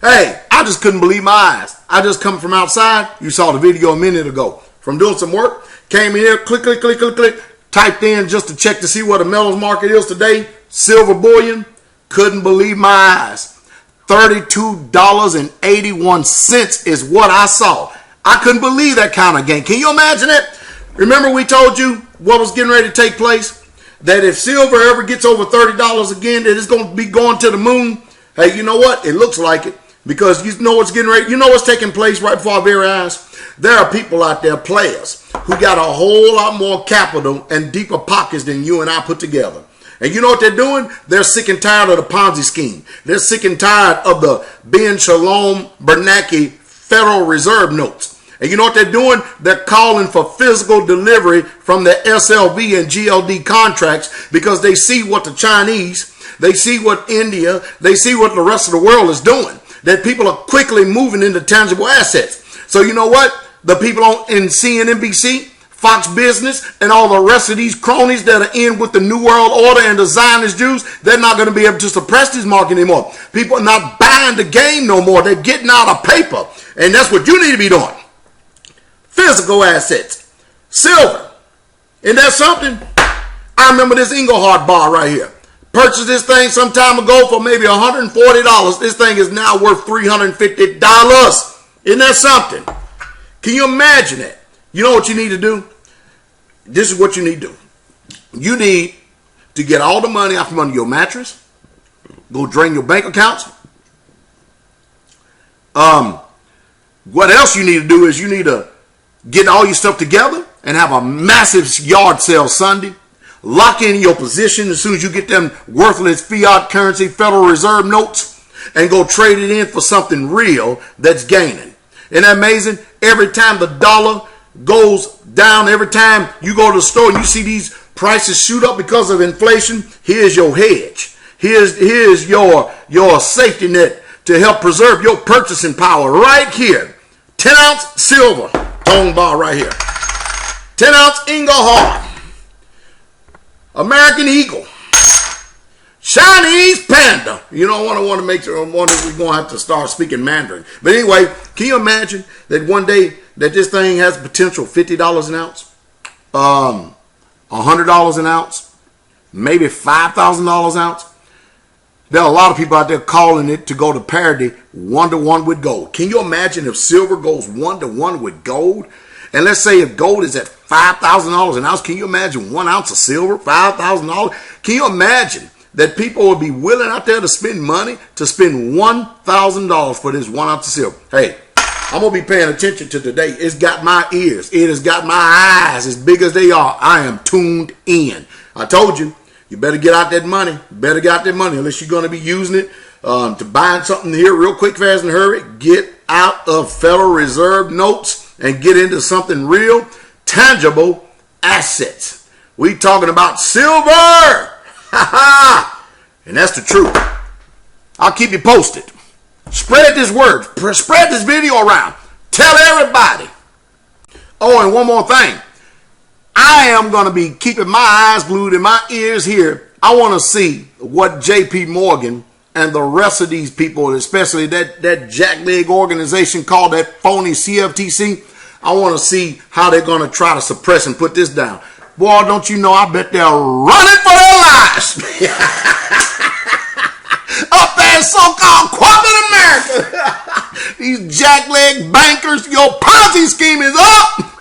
Hey, I just couldn't believe my eyes. I just come from outside. You saw the video a minute ago. From doing some work, came in here, click, click, click, click, click, typed in just to check to see what the metals market is today. Silver bullion, couldn't believe my eyes. $32.81 is what I saw. I couldn't believe that kind of gain. Can you imagine it? Remember we told you what was getting ready to take place? That if silver ever gets over $30 again, that it's going to be going to the moon. Hey, you know what? It looks like it. Because you know what's getting ready. You know what's taking place right before our very eyes? There are people out there, players, who got a whole lot more capital and deeper pockets than you and I put together. And you know what they're doing? They're sick and tired of the Ponzi scheme. They're sick and tired of the Ben Shalom Bernanke Federal Reserve notes. And you know what they're doing? They're calling for physical delivery from the SLV and GLD contracts because they see what the Chinese, they see what India, they see what the rest of the world is doing. That people are quickly moving into tangible assets. So you know what? The people in CNBC, Fox Business, and all the rest of these cronies that are in with the New World Order and the Zionist Jews, they're not going to be able to suppress this market anymore. People are not buying the game no more. They're getting out of paper. And that's what you need to be doing. Physical assets. Silver. Isn't that something? I remember this Engelhardt bar right here. Purchased this thing some time ago for maybe $140. This thing is now worth $350. Isn't that something? Can you imagine it? You know what you need to do? This is what you need to do. You need to get all the money out from under your mattress. Go drain your bank accounts. What else you need to do is you need to get all your stuff together and have a massive yard sale Sunday. Lock in your position as soon as you get them worthless fiat currency Federal Reserve notes and go trade it in for something real that's gaining. Isn't that amazing? Every time the dollar goes down, every time you go to the store and you see these prices shoot up because of inflation, here's your hedge. Here's your safety net to help preserve your purchasing power right here. 10-ounce silver tone bar right here. 10-ounce Engelhardt. American Eagle. Chinese Panda. You know, I want to make sure we're going to have to start speaking Mandarin. But anyway, can you imagine that one day that this thing has potential $50 an ounce? $100 an ounce? Maybe $5,000 an ounce? There are a lot of people out there calling it to go to parity 1-to-1 with gold. Can you imagine if silver goes 1-to-1 with gold? And let's say if gold is at $5,000 an ounce, can you imagine 1 ounce of silver, $5,000? Can you imagine that people would be willing out there to spend money to spend $1,000 for this 1 ounce of silver? Hey, I'm going to be paying attention to today. It's got my ears. It has got my eyes as big as they are. I am tuned in. I told you, you better get out that money. You better get out that money unless you're going to be using it to buy something here real quick, fast, and hurry. Get out of Federal Reserve notes and get into something real, tangible assets. We talking about silver. And that's the truth. I'll keep you posted. Spread this word. Spread this video around. Tell everybody. Oh, and one more thing. I am going to be keeping my eyes glued and my ears here. I want to see what J.P. Morgan and the rest of these people, especially that jackleg organization called that phony CFTC, I want to see how they're going to try to suppress and put this down. Boy, don't you know, I bet they're running for their lives. Up there in so-called corporate America. These jackleg bankers, your Ponzi scheme is up.